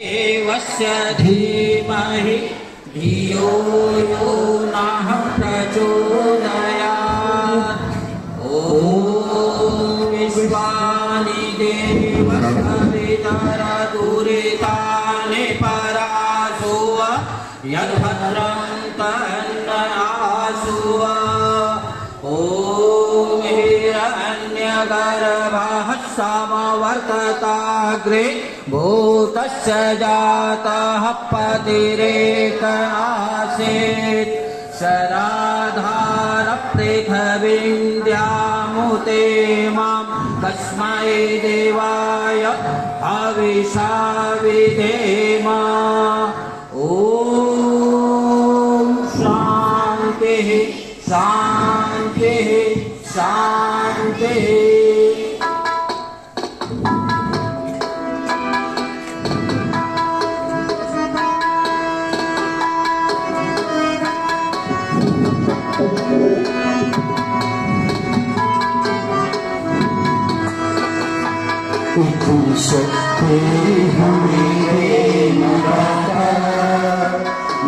देवस्य धीमहि धियो यो नः प्रचोदयात्। ॐ विश्वानि देवसवितरदुरितानि परासुव यद्भद्रं तन्नयासुव। ॐ हिरण्यगर्भः समवर्तताग्रे भूतस्य जातः पतिरेक आसीत्। शराधार पृथिवीं द्यामुते मां कस्मै देवाय हविषा विधेम। ॐ शान्तिः शान्तिः शान्तिः। इतनी शक्ति हमें मिलाता,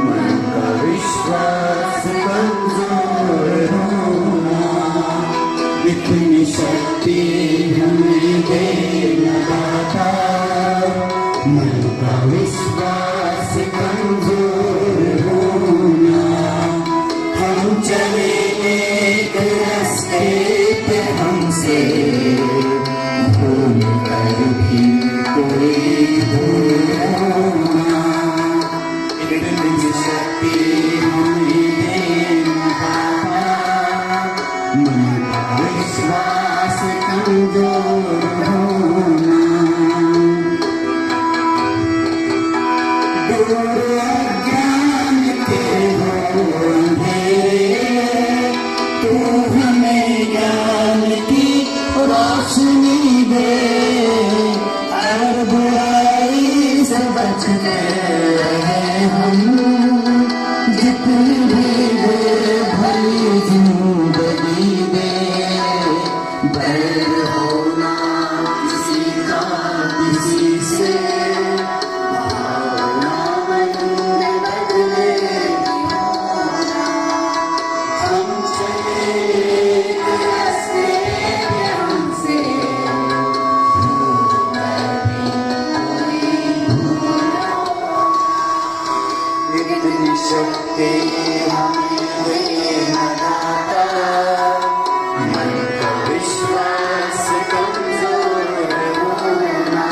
मन का विश्वास कमजोर होना। इतनी शक्ति हमें मिलाता, मन का विश्वास कमजोर होना। हम चले एक रास्ते पे हमसे कोई भूल होना। इतनी शक्ति हमें देना, मन का विश्वास कमजोर होना। दूर अज्ञान के हो अंधेरे, तू हमें ज्ञान की रोशनी दे। बुराई से बचने हम जितनी भी दे भली जिंदगी दे। बैर होना किसी का किसी से, भावना मन में बदले होना। हम चले रास्ते पे हमसे शक्ति हमें लगाता, मन का विश्वास कमजोर होना।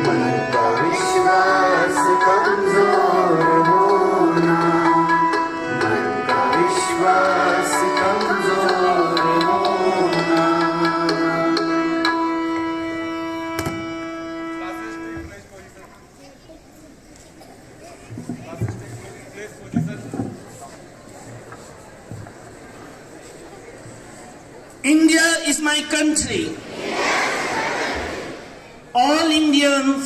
मन का विश्वास कमजोर होना। मन का विश्वास कमजोर होना। India is my country. All Indians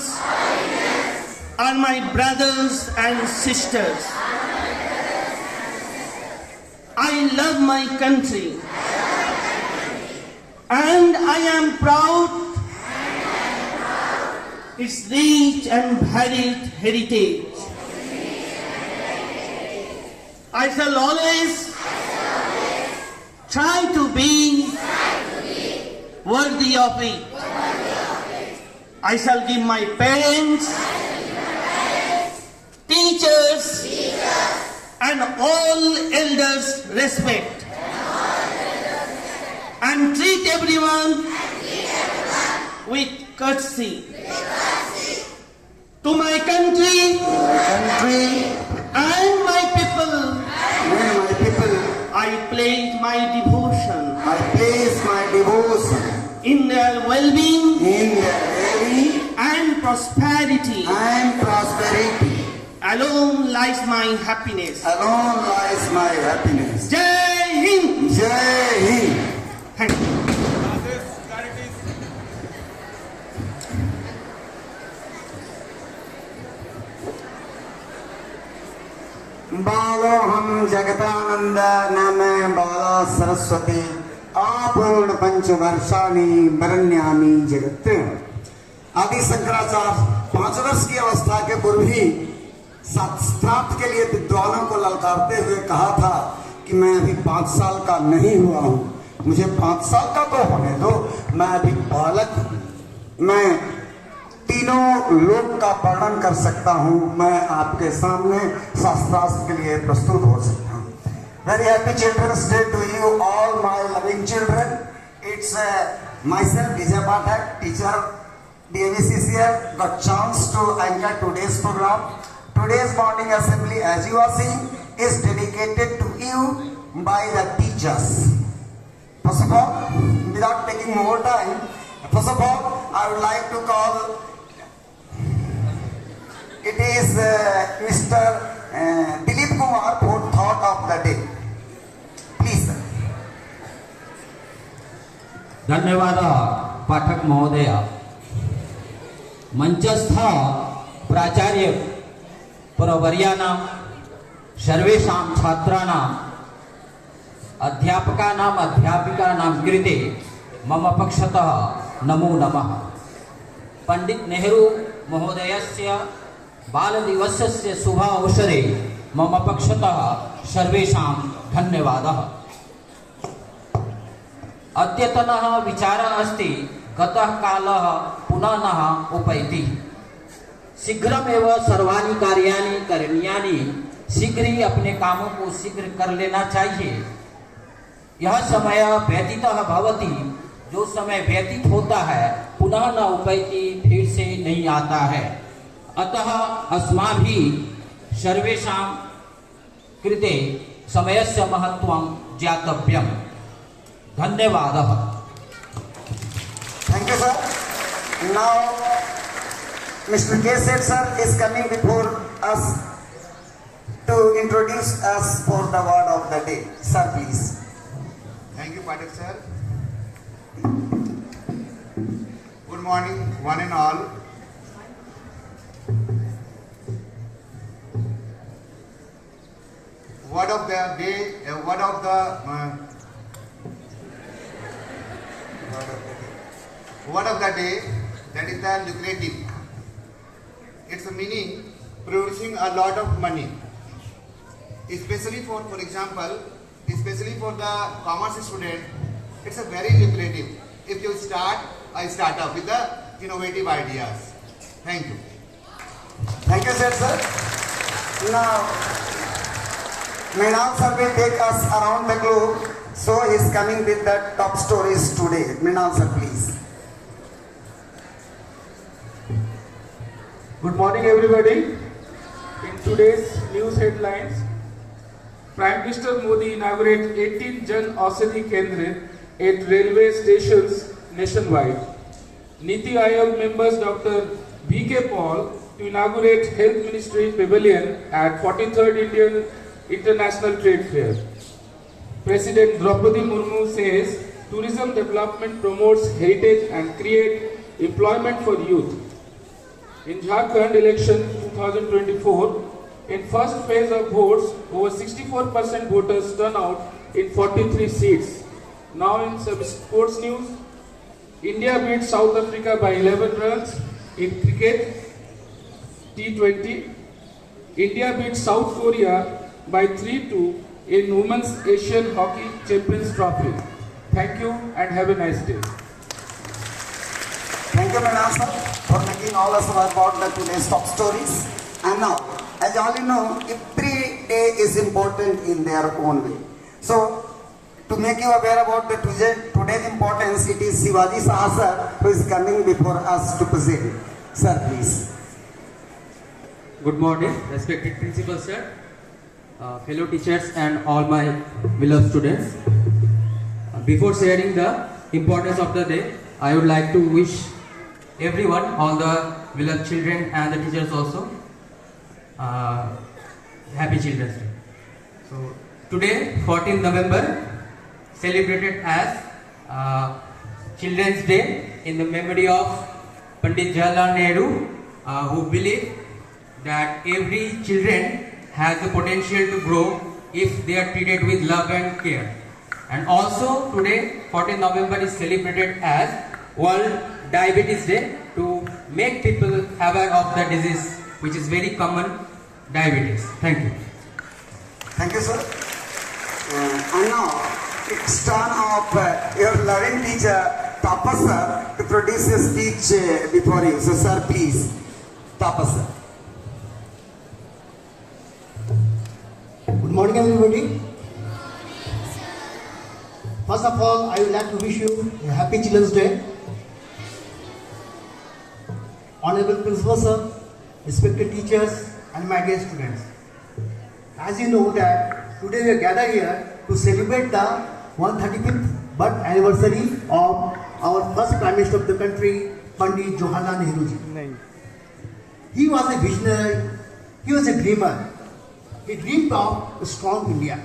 are my brothers and sisters. I love my country and I am proud its rich and varied heritage. I shall always try to be worthy of it. I shall give my parents, teachers, and all elders respect, and treat everyone with courtesy. To my country and my people, I pledge my devotion. I place my devotion In their well-being in their well-being and prosperity. and prosperity. Alone lies my happiness. Alone lies my happiness. Jai Hind! Jai Hind. Thank you. बालो हम जगतानंद नाम बाला सरस्वती अपूर्ण पंचवर्षाणि बरण्यामि जगत्। आदि शंकराचार्य 5 वर्ष की अवस्था के पूर्व ही शास्त्रार्थ के लिए विद्वानों को ललकारते हुए कहा था कि मैं अभी 5 साल का नहीं हुआ हूँ, मुझे 5 साल का तो होने दो, मैं अभी बालक हूँ, मैं तीनों लोक का वर्णन कर सकता हूँ, मैं आपके सामने शास्त्रार्थ के लिए प्रस्तुत हो सकता हूँ। Very happy children's day to you all my loving children. It's myself Vijay Pathak, teacher DAVCCL, got chance to anchor today's program. Today's morning assembly, as you are seeing, is dedicated to you by the teachers. First of all, without taking more time, first of all, I would like to call, it is Mr. Dilip Kumar for thought of the day. Please, sir. धन्यवाद पाठक महोदय। मंचस्थ प्राचार्य प्रवर्याणां सर्वेषां छात्राणां अध्यापकानां अध्यापिकानां कृते मम पक्षतः नमो नमः। पंडित नेहरू महोदयस्य बालदिवसस्य शुभ अवसरे मम पक्षतः सर्वेषां धन्यवादः। अद्यतनः विचारः अस्ति गतः कालः पुनः न उपैति। शीघ्रमेव सर्वाणि कार्याणि करणीयानि, शीघ्र ही अपने कामों को शीघ्र कर लेना चाहिए। यह समय व्यतीतः भवति, जो समय व्यतीत होता है पुनः न उपैति, फिर से नहीं आता है। अतः अस्माभिः सर्वेषां कृते समयस्य महत्वं ज्ञातव्यम्। धन्यवादः। Thank you, sir. Now, Mr. K. Seth sir is coming before us to introduce us for the word of the day. Sir, please. Thank you, Pathak sir. Good morning, one and all. Word of the day, word of the day, that is the lucrative. Its meaning producing a lot of money, especially for example, especially for the commerce student. It's a very lucrative if you start a startup with the innovative ideas. Thank you. Thank you, sir. Now, Mrinal sir will take us around the globe, so he is coming with the top stories today. Mrinal sir, please. Good morning, everybody. In today's news headlines, Prime Minister Modi inaugurates 18 Jan Aushadhi Kendra at railway stations nationwide. Niti Aayog members Dr. V.K. Paul to inaugurate Health Ministry Pavilion at 43rd Indian International Trade Fair. President Draupadi Murmu says tourism development promotes heritage and creates employment for youth. In Jharkhand election 2024, in first phase of votes, over 64% voters turn out in 43 seats. Now in some sports news, India beat South Africa by 11 runs in cricket T20. India beat South Korea by 3-2 in Women's Asian Hockey Champions Trophy. Thank you and have a nice day. Thank you, Mrinal sir, for making all us aware about the today's top stories. And now, as all you know, every day is important in their own way. So, to make you aware about the today's importance, it is Shivaji Saha sir who is coming before us to present. Sir, please. Good morning, respected principal sir, fellow teachers and all my beloved students. Before sharing the importance of the day, I would like to wish everyone, all the beloved children and the teachers also, Happy Children's Day. So today, 14th November, celebrated as Children's Day in the memory of Pandit Jawaharlal Nehru, who believed that every children has the potential to grow if they are treated with love and care. And also today, 14th November is celebrated as World Diabetes Day to make people aware of the disease which is very common, diabetes. Thank you. Thank you, sir. And now it's turn of your learning teacher Tapas sir to produce a speech before you. So sir, please, Tapas sir. Good morning, everybody. First of all, I would like to wish you a happy Children's Day. Honorable Principal Sir, respected teachers, and my dear students. As you know that today we are gathered here to celebrate the 135th birth anniversary of our first Prime Minister of the country, Pandit Jawaharlal Nehru ji. He was a visionary, he was a dreamer. He dreamed of a strong India.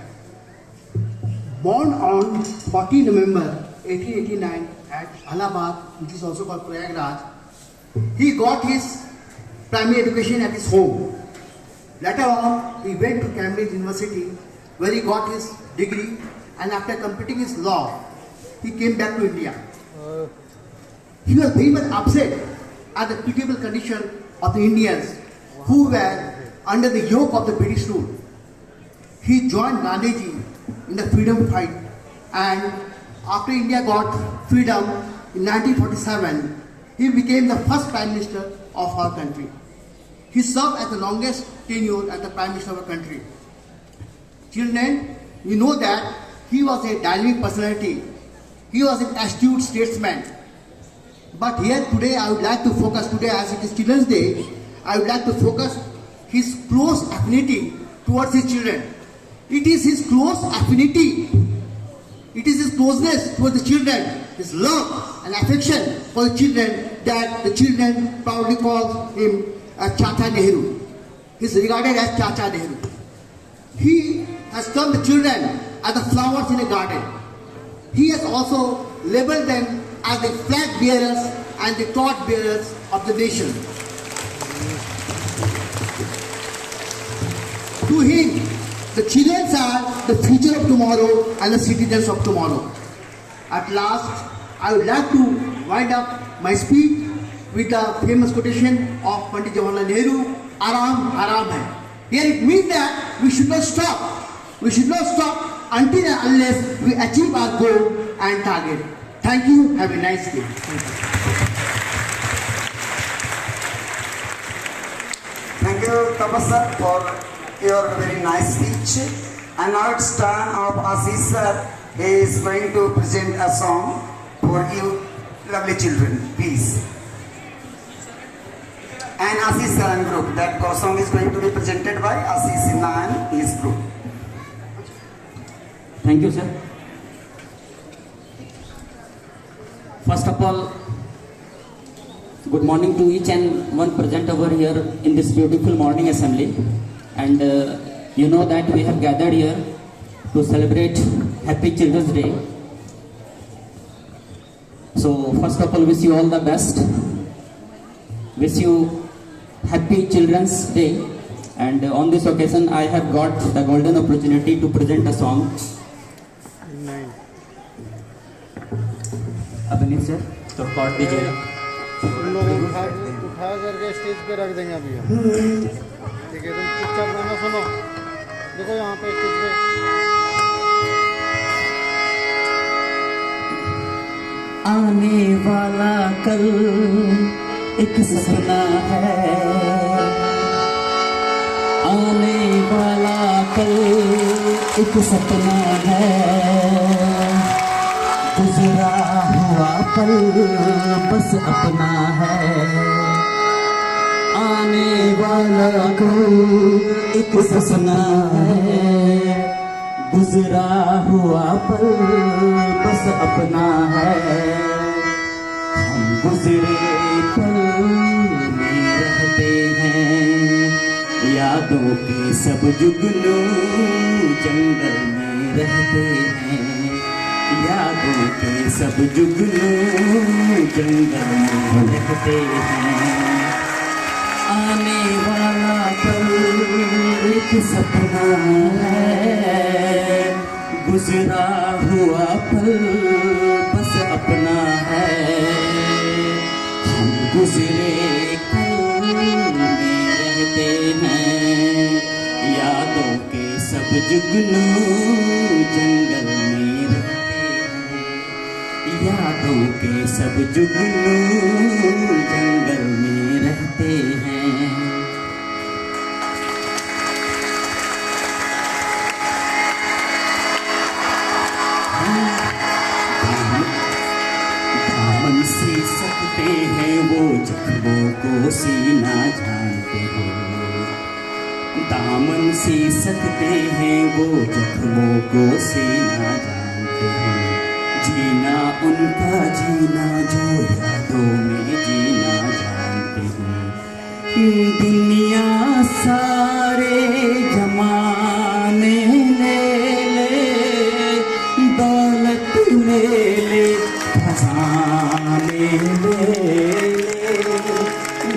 Born on 14 November 1889 at Allahabad, which is also called Prayagraj, he got his primary education at his home. Later on, he went to Cambridge University, where he got his degree, and after completing his law, he came back to India. He was very much upset at the pitiable condition of the Indians who were under the yoke of the British rule. He joined Gandhiji in the freedom fight, and after India got freedom in 1947, he became the first Prime Minister of our country. He served as the longest tenure as the Prime Minister of our country. Children, you know that he was a dynamic personality. He was an astute statesman. But here today I would like to focus, today as it is Children's Day, I would like to focus his close affinity towards his children. It is his close affinity. It is his closeness towards the children, his love and affection for the children that the children proudly call him as Chacha Nehru. He is regarded as Chacha Nehru. He has termed the children as the flowers in a garden. He has also labeled them as the flag bearers and the torch bearers of the nation. To him, the children are the future of tomorrow and the citizens of tomorrow. At last, I would like to wind up my speech with the famous quotation of Pandit Jawaharlal Nehru, "Aram haram hai." Here it means that we should not stop. We should not stop until and unless we achieve our goal and target. Thank you. Have a nice day. Thank you, Tapas sir, for your very nice speech. And now it's turn of Ashish sir. He is going to present a song for you, lovely children. Please. And Ashish sir and group. That song is going to be presented by Ashish Sinha and his group. Thank you, sir. First of all, good morning to each and one present over here in this beautiful morning assembly. And you know that we have gathered here to celebrate Happy Children's Day. So first of all, wish you all the best. Wish you Happy Children's Day. And on this occasion, I have got the golden opportunity to present a song. अभिनीत sir तो cord दीजिएगा। उन लोगों को उठा करके stage पे रख देंगे अभी हम। ठीक है, तुम चुपचाप गाना सुनो। देखो यहाँ पे स्टेज पे आने वाला कल एक सपना है, आने वाला कल एक सपना है, गुजरा हुआ पल बस अपना है, आने वाला कल एक सपना है, गुजरा हुआ पल बस अपना है, हम गुजरे पल में रहते हैं, यादों के सब जुगनू जंगल में रहते हैं, यादों के सब जुगनू जंगल में रहते हैं, आने वाला पल एक सपना है, गुजरा हुआ पल बस अपना है, हम गुजरे जुगनू जंगल में रहते हैं, यादों के सब जुगनू जंगल में रहते हैं। दामन से सकते हैं वो जख्मों को सीना जानते हो, दामन से सकते हैं वो जख्मों को सीना जानते हैं। जीना उनका जीना जो यादों में जीना जानते हैं। दुनिया सारे जमाने ले ले, दौलत ले ले, खजाने ले ले,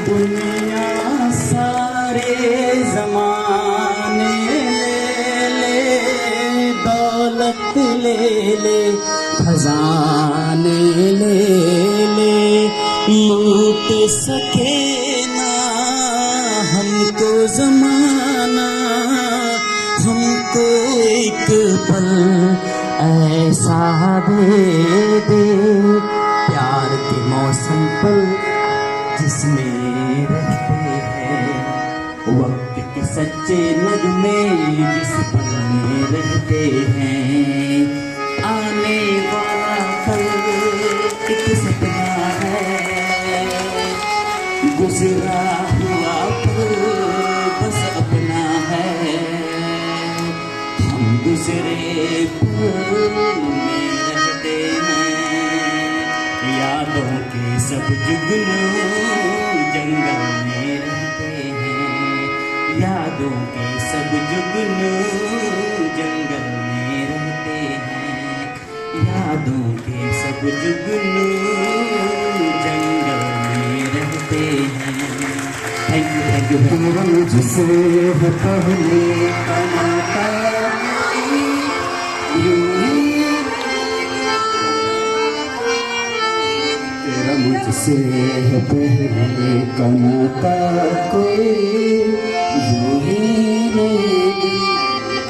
दुनिया सारे जमाने ले ले, दौलत ले ले, खजाने ले ले, लूट सके ना हमको जमाना, हमको एक पल ऐसा दे दे, प्यार के मौसम पर जिसमें रहते हैं, वक्त के सच्चे नगमे जिस पल में रहते हैं। आने वाला पल एक सपना है, गुजरा हुआ पल बस अपना है। हम गुजरे पल में रहते हैं, यादों के सब जुगनू जंगल में रहते हैं, यादों के सब जुगनू जंगल में रहते हैं, यादों के सब जुगनू जंगल में रहते हैं। Thank you, thank you. मुझसे है पहले का नाता, तेरा मुझसे है पहले का नाता, कोई यूं ही नहीं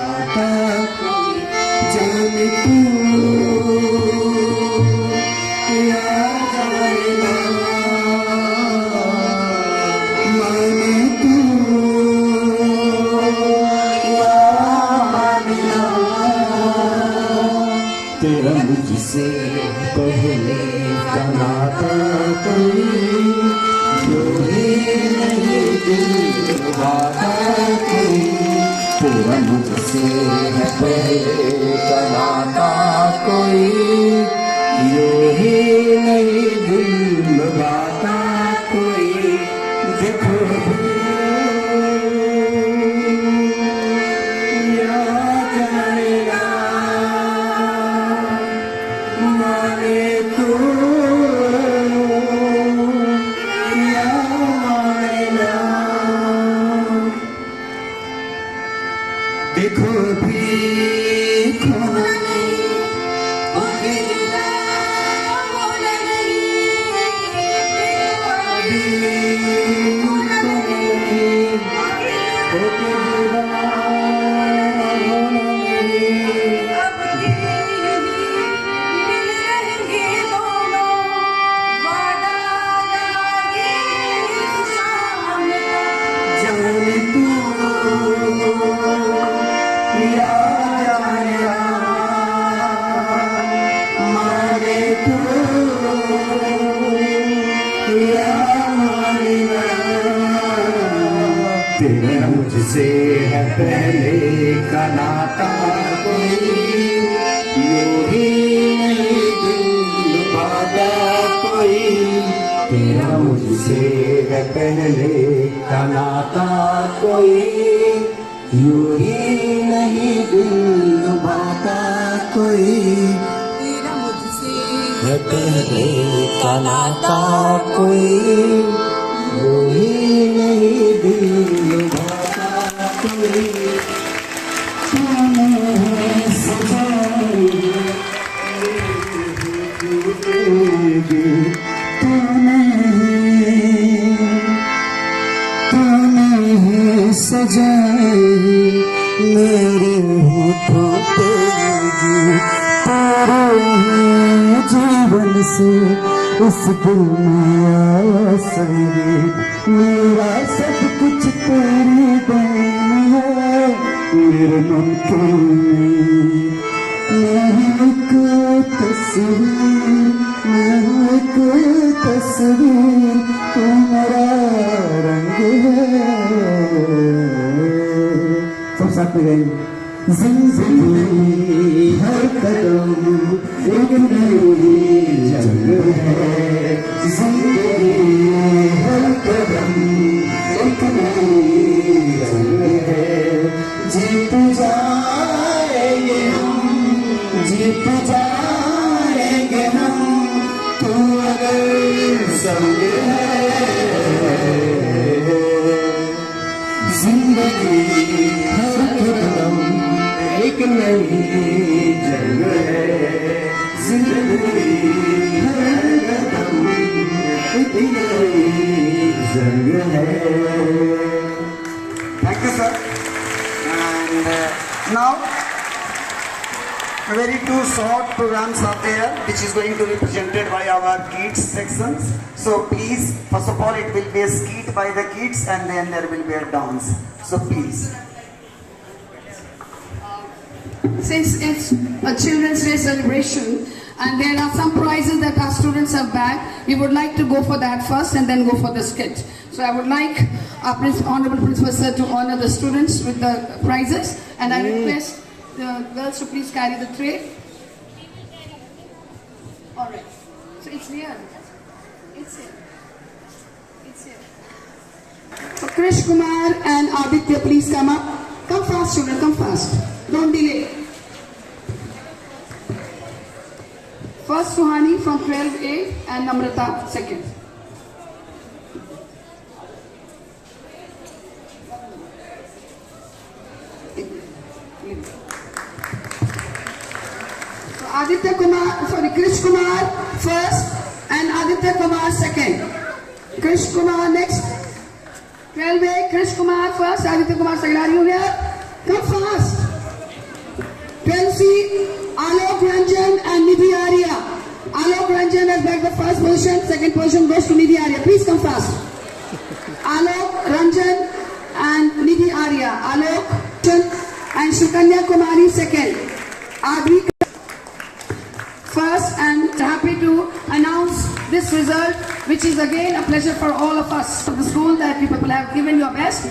आता, जाने तू या जाने माने तू या मानिया, तेरा मुझसे पहले का नाता कोई जो ही नहीं दिल वादा कोई, तेरा मुझसे है पहले का नाता कोई जो ही नहीं दिल वादा कोई। देखो या जाएगा माने तू या मानेगा, देखो भी खोना नहीं ओके जुदा बोला नहीं, भी खोना नहीं ओके जुदा बोला नहीं, जाने तू या जाया माने तू या मानेगा, तेरा मुझसे है पहले का नाता कोई यूं ही नहीं दिल वादा कोई, तेरा मुझसे है पहले का नाता कोई यूं ही नहीं दिल वादा कोई, तेरा मुझसे है पहले का नाता कोई यूं ही नहीं दिल वादा कोई। तूने सजाई मेरे तेरे जीवन से इस दिल में आया सवेरे, मेरा सब कुछ तेरी देन है, मेरे मुमकिन एक तस्वीर, एक तस्वीर, तू मेरा रंग है। सब साथ में गाएंगे। जिंदगी हर कदम एक नई जंग है, जिंदगी हर कदम एक नई जंग है, जीत जाएंगे हम, जीत जाएंगे हम, तू अगर संग है। जिंदगी हर कदम एक नई जंग है, जिंदगी हर कदम एक नई जंग है। Thank you, sir. And now, very two short programs are there, which is going to be presented by our kids sections. So please, first of all, it will be a skit by the kids, and then there will be a dance. So please. Since it's a Children's Day celebration and there are some prizes that our students have bagged, we would like to go for that first and then go for the skit. So I would like our Honorable Principal Sir to honor the students with the prizes, and I request the girls to please carry the tray. Alright, so it's here. It's here. It's here. So Krish Kumar and Aditya, please come up. Come fast, children, come fast. Don't delay. First Suhani from 12A and Namrata second. So Aditya Kumar, sorry, Krish Kumar first and Aditya Kumar second. Krish Kumar next. 12A, Krish Kumar first, Aditya Kumar second. Are you here? Come fast. 12C, Alok Ranjan and Nidhi Arya. Alok Ranjan has bagged the first position, second position goes to Nidhi Arya. Please come fast. Alok Ranjan and Nidhi Arya. Alok and Shukanya Kumari second. Adri first, and happy to announce this result, which is again a pleasure for all of us of the school that you people have given your best.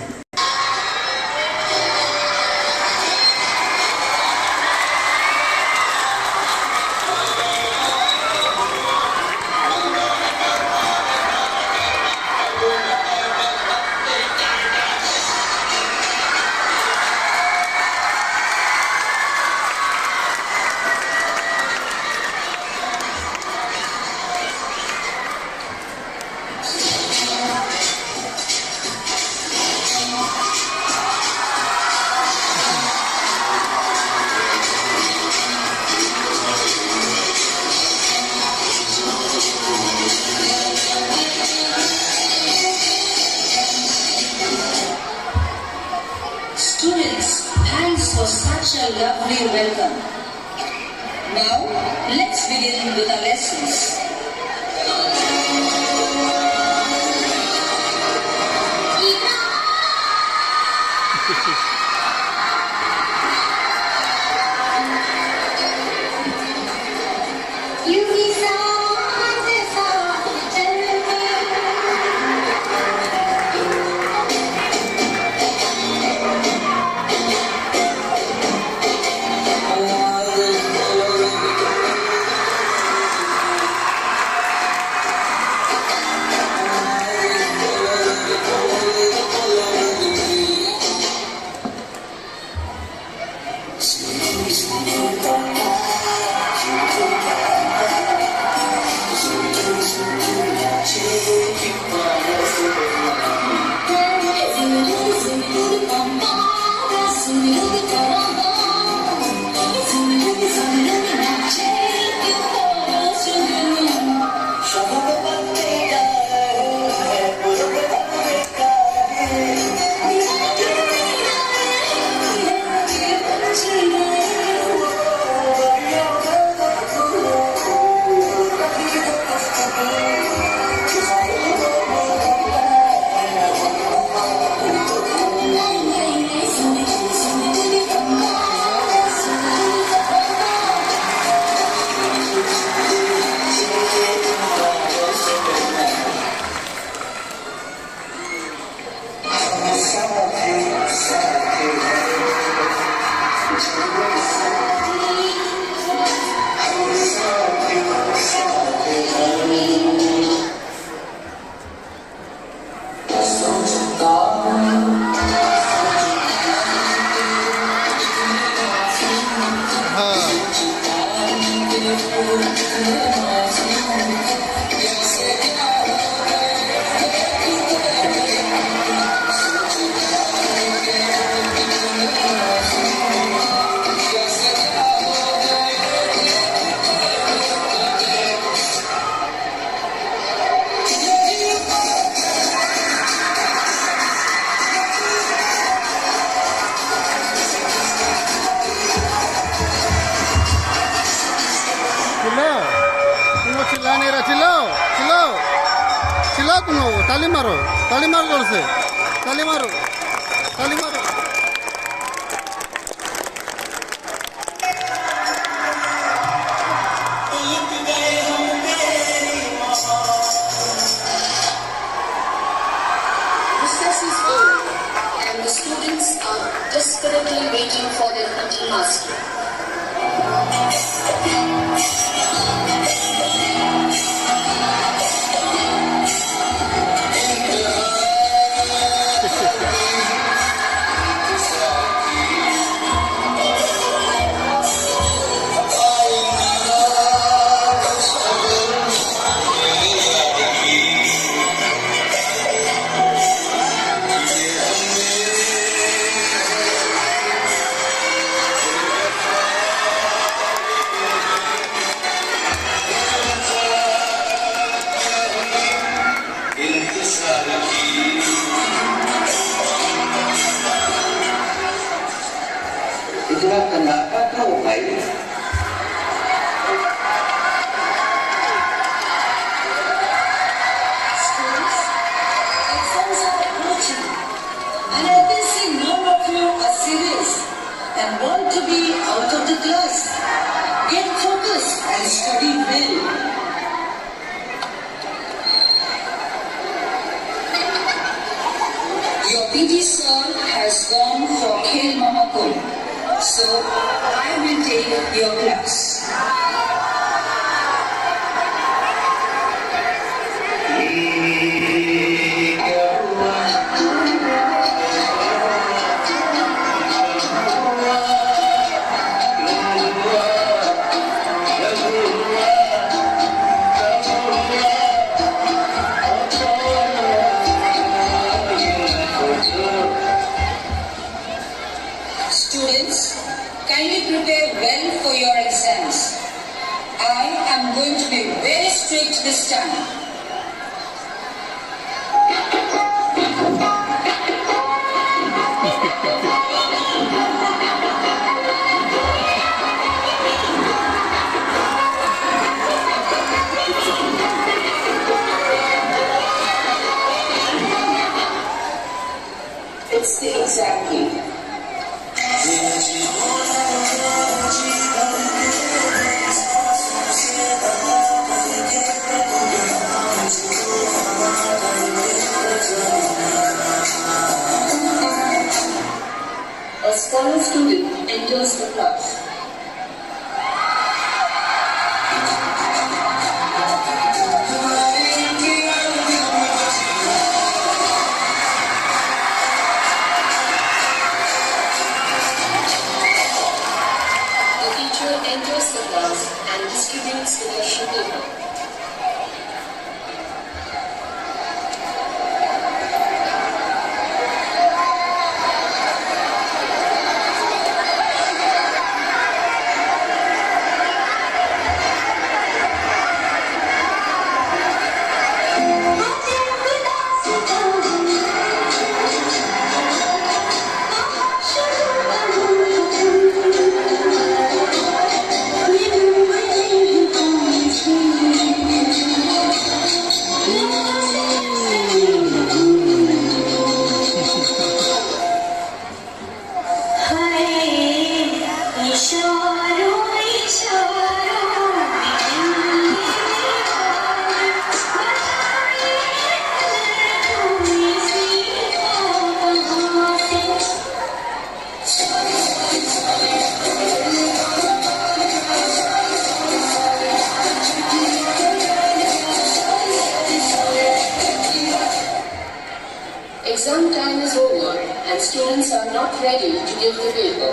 Students, thanks for such a lovely welcome. Now, let's begin with our lessons. Thank you. चिल्लाओ चिल्लाओ चिल्लाओ तुम लोग, ताली मारो जोर से, ताली मारो ताली मारो। Recess is over and the students are desperately waiting for their PT master. And want to be out of the class. Get focused and study well. Your PT sir has gone for Khel Mahakund, so I will take your class. Students, kindly prepare well for your exams. I am going to be very strict this time. It's the exam week. A scholar student enters the class. The teacher enters the class and distributes the question paper. Exam time is over and students are not ready to give the paper.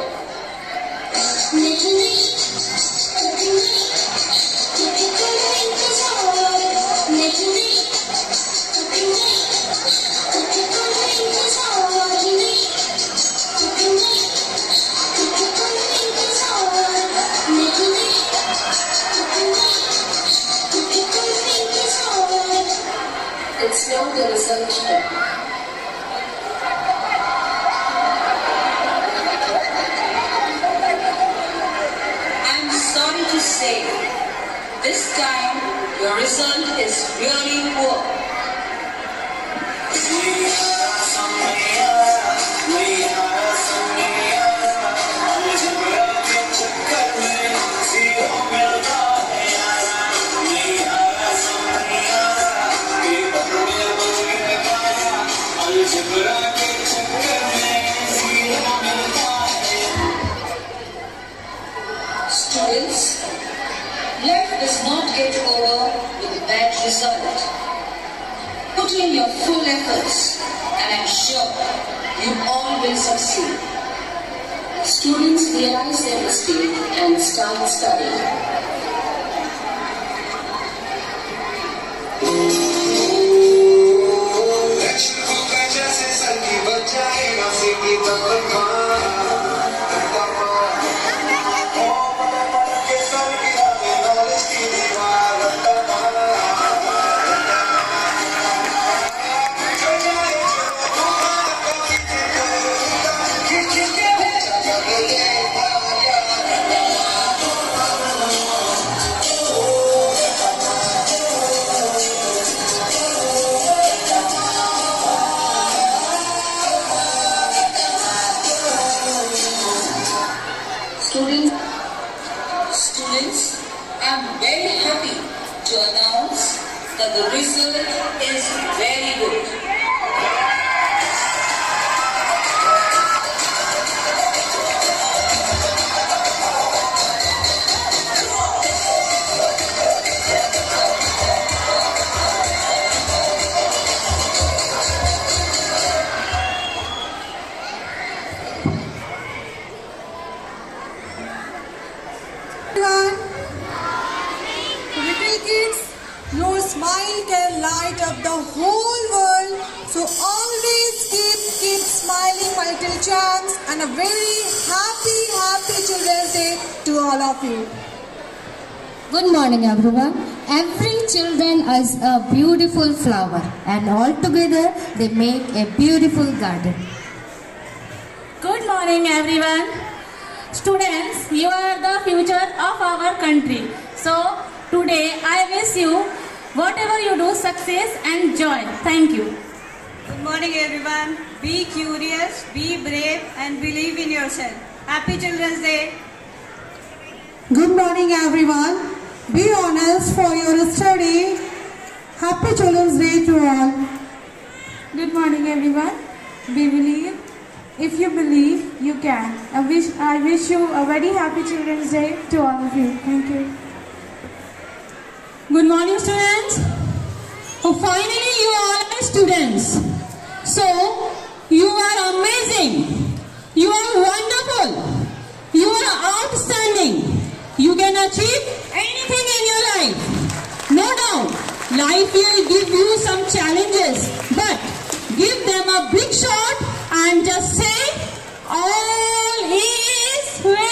It's now the result time. I'm result is really poor. Students, life does not get over with a bad result. Put in your full efforts and I'm sure you all will succeed. Students realize their mistake and start studying. Students, I'm very happy to announce that the result is very good. Little kids, your smile can light up the whole world. So always keep smiling, my little champs, and a very happy Children's Day to all of you. Good morning, everyone. Every children is a beautiful flower, and all together they make a beautiful garden. Good morning, everyone. Students, you are the future of our country. So today I wish you whatever you do, success and joy. Thank you. Good morning, everyone. Be curious, be brave, and believe in yourself. Happy Children's Day. Good morning, everyone. Be honest for your study. Happy Children's Day to all. Good morning, everyone. Be believe. If you believe, you can. I wish you a very happy Children's Day to all of you. Thank you. Good morning, students. Oh, finally, you all are students. So, you are amazing. You are wonderful. You are outstanding. You can achieve anything in your life. No doubt, life will give you some challenges, but give them a big shot and just say, all is well.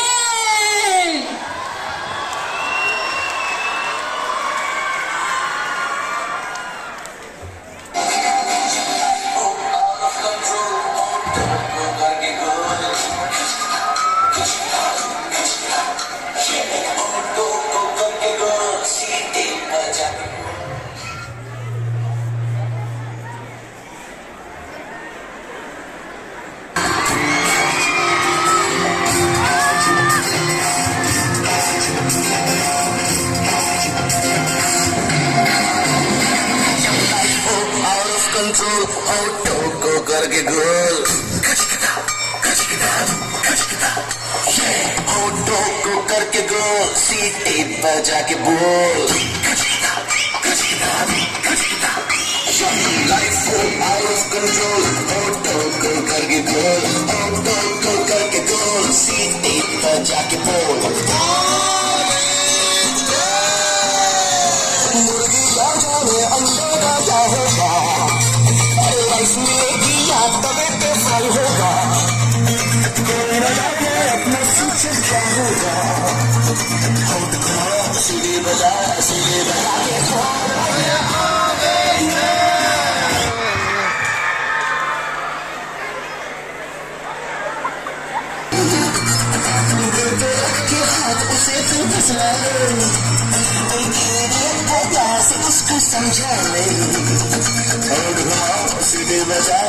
Control auto को करके गोल auto को करके गोल सीटी बजा के बोल life को out of control auto को करके गोल ऑटो को करके गोल सीटी बजा के बोल मुर्गी आ जाने अंडे का क्या होगा लाइफ मिलेगी या तबे पे फल होगा कोई न जाने अपना फ्यूचर क्या होगा खुद को सीढ़ी बजा के के हाथ उसे तू फिसला ले, प्यार से उसको समझा ले, और घुमाओ सीधे बजा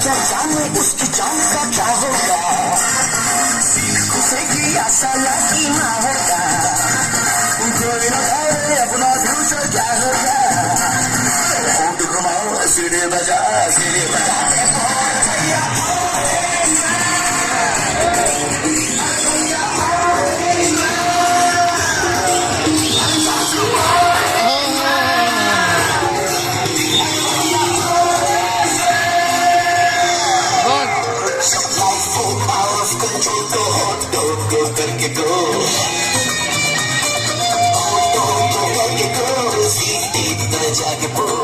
जाने उसकी जान का क्या होगा, खुशेगी या साला की माँ होगा, कोई न जाने अपना फ्यूचर क्या होगा, होंठ घुमाओ सीढ़ी बजा करके go, करके go, सीधी बजा के बोल।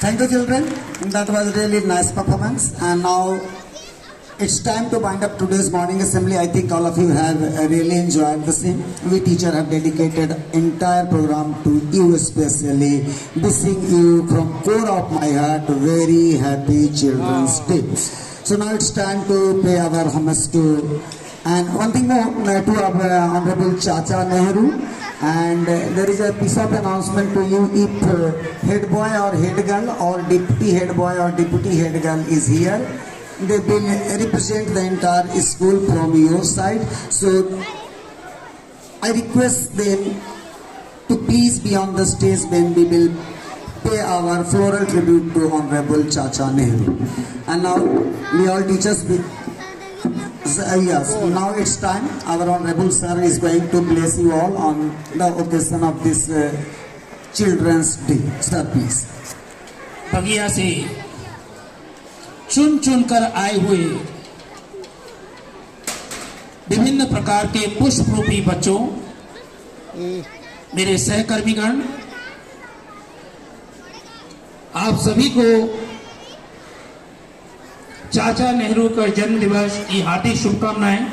Thank you, children. That was really nice performance. And now It's time to wind up today's morning assembly. I think all of you have really enjoyed the same. We teacher have dedicated entire program to you especially. Wishing you from core of my heart very happy Children's Day. So now it's time to pay our homage to, and one thing more to our Honorable Chacha Nehru. And there is a piece of announcement to you. If head boy or head girl or deputy head boy or deputy head girl is here, they will represent the entire school from your side. So I request them to please be on the stage when we will pay our floral tribute to Honorable Chacha Nehru. And now we all teachers will. Yes, now it's time. Our Honorable Sir is going to bless you all on the occasion of this Children's Day. Sir, please. बगिया से चुन चुन कर आए हुए विभिन्न प्रकार के पुष्प रूपी बच्चों, मेरे सहकर्मीगण, आप सभी को चाचा नेहरू का जन्म दिवस की हार्दिक शुभकामनाएं।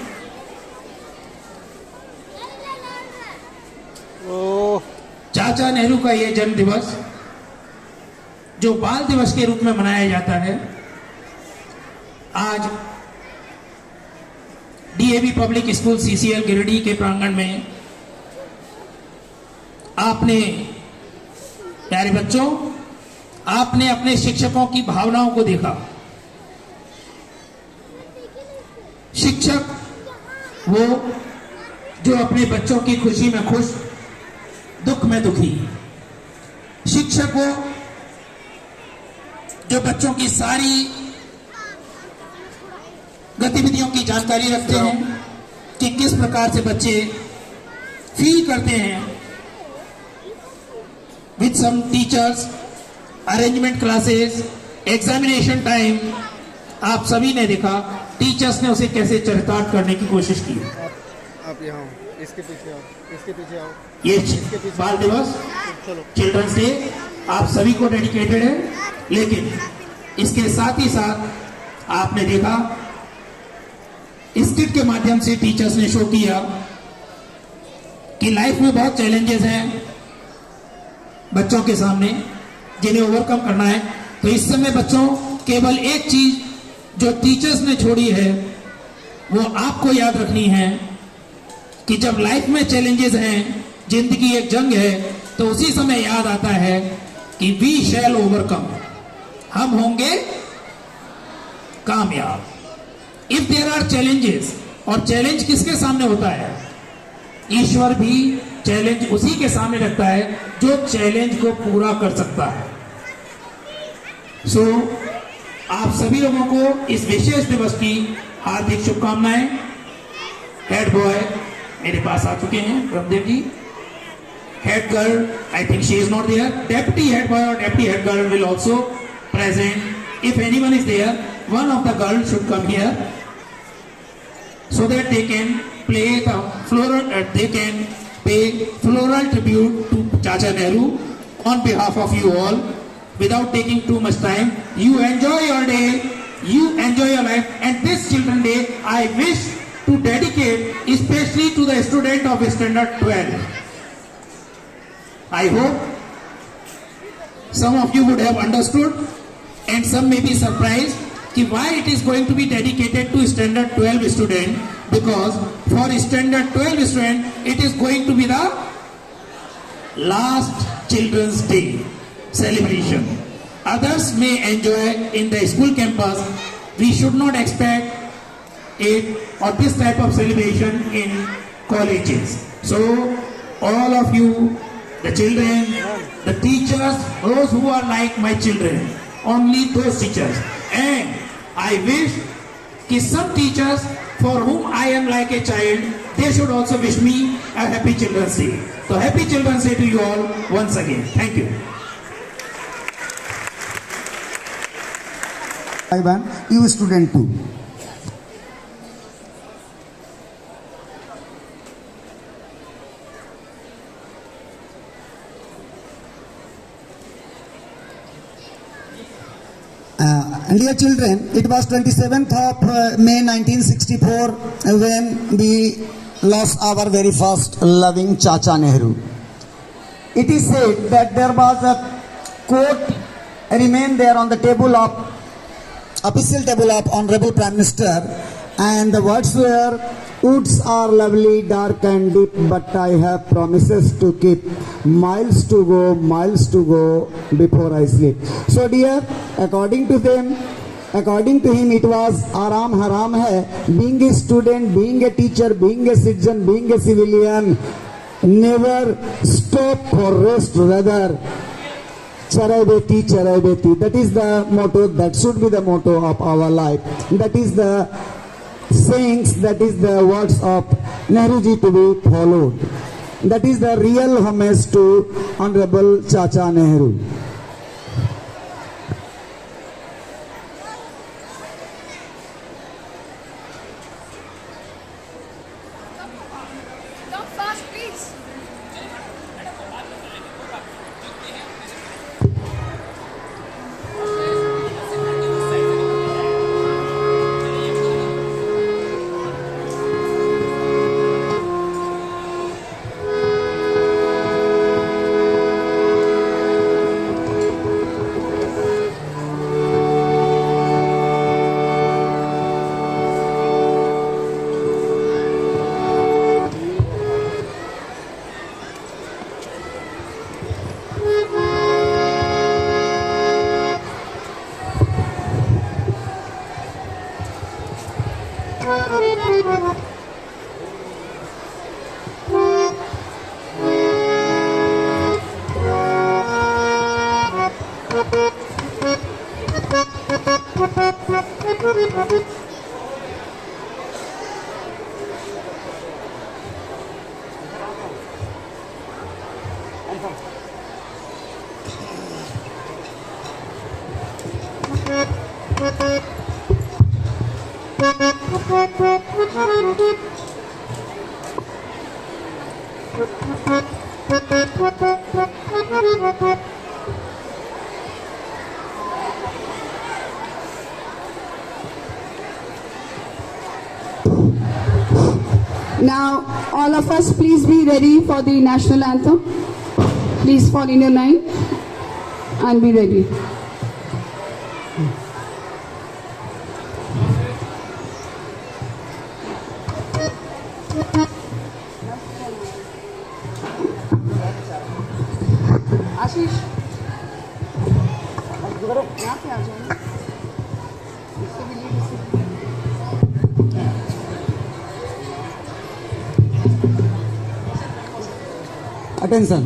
चाचा नेहरू का यह जन्म दिवस जो बाल दिवस के रूप में मनाया जाता है, आज DAV public school CCL Giridih के प्रांगण में आपने, प्यारे बच्चों, आपने अपने शिक्षकों की भावनाओं को देखा। शिक्षक वो जो अपने बच्चों की खुशी में खुश, दुख में दुखी। शिक्षक वो जो बच्चों की सारी गतिविधियों की जानकारी रखते हैं कि किस प्रकार से बच्चे फील करते हैं। With some teachers, arrangement classes, examination time, आप सभी ने देखा टीचर्स ने उसे कैसे चरितार्थ करने की कोशिश की। आप यहाँ इसके पीछे आओ, इसके पीछे आओ। ये बाल दिवस, चिल्ड्रंस डे आप सभी को डेडिकेटेड है, लेकिन इसके साथ ही साथ आपने देखा स्किट के माध्यम से टीचर्स ने शो किया कि लाइफ में बहुत चैलेंजेस हैं बच्चों के सामने जिन्हें ओवरकम करना है। तो इस समय बच्चों, केवल एक चीज जो टीचर्स ने छोड़ी है वो आपको याद रखनी है कि जब लाइफ में चैलेंजेस हैं, जिंदगी एक जंग है, तो उसी समय याद आता है कि वी शैल ओवरकम, हम होंगे कामयाब। इफ देयर आर चैलेंजेस, और चैलेंज किसके सामने होता है? ईश्वर भी चैलेंज उसी के सामने रखता है जो चैलेंज को पूरा कर सकता है। सो आप सभी लोगों को इस विशेष दिवस की हार्दिक शुभकामनाएं। हेड बॉय मेरे पास आ चुके हैं, Brahmadev ji. Head girl, I think she is not there. Deputy head boy और deputy head girl will also present. If anyone is there, one of the girls should come here so that they can play the floral, they can pay floral tribute to Chacha Nehru on behalf of you all. Without taking too much time, you enjoy your day, you enjoy your life, and this Children's Day I wish to dedicate especially to the student of standard 12. I hope some of you would have understood and some may be surprised कि why it is going to be dedicated to standard 12 student, because for standard 12 student it is going to be the last Children's Day celebration. Others may enjoy in the school campus. We should not expect it or this type of celebration in colleges. So all of you, the children, the teachers, those who are like my children, only those teachers. And I wish कि some teachers for whom I am like a child, they should also wish me a happy Children's Day. So happy Children's Day to you all once again. Thank you. Ivan, you student too. Dear children, it was 27th of May 1964 when we lost our very first loving Chacha Nehru. It is said that there was a quote remained there on the table of official table of Honorable Prime Minister, and the words were, "Woods are lovely, dark and deep, but I have promises to keep. Miles to go before I sleep." So dear, according to him, it was aram haram hai. Being a student, being a teacher, being a citizen, being a civilian, never stop for rest, rather charai beti. That is the motto, that should be the motto of our life. That is the sayings, that is the words of Nehruji to be followed. That is the real homage to Honorable Chacha Nehru. Come fast, please. Now, all of us, please be ready for the national anthem. Please fall in your line and be ready. आशीष यहाँ पे आ जाओ। Attention.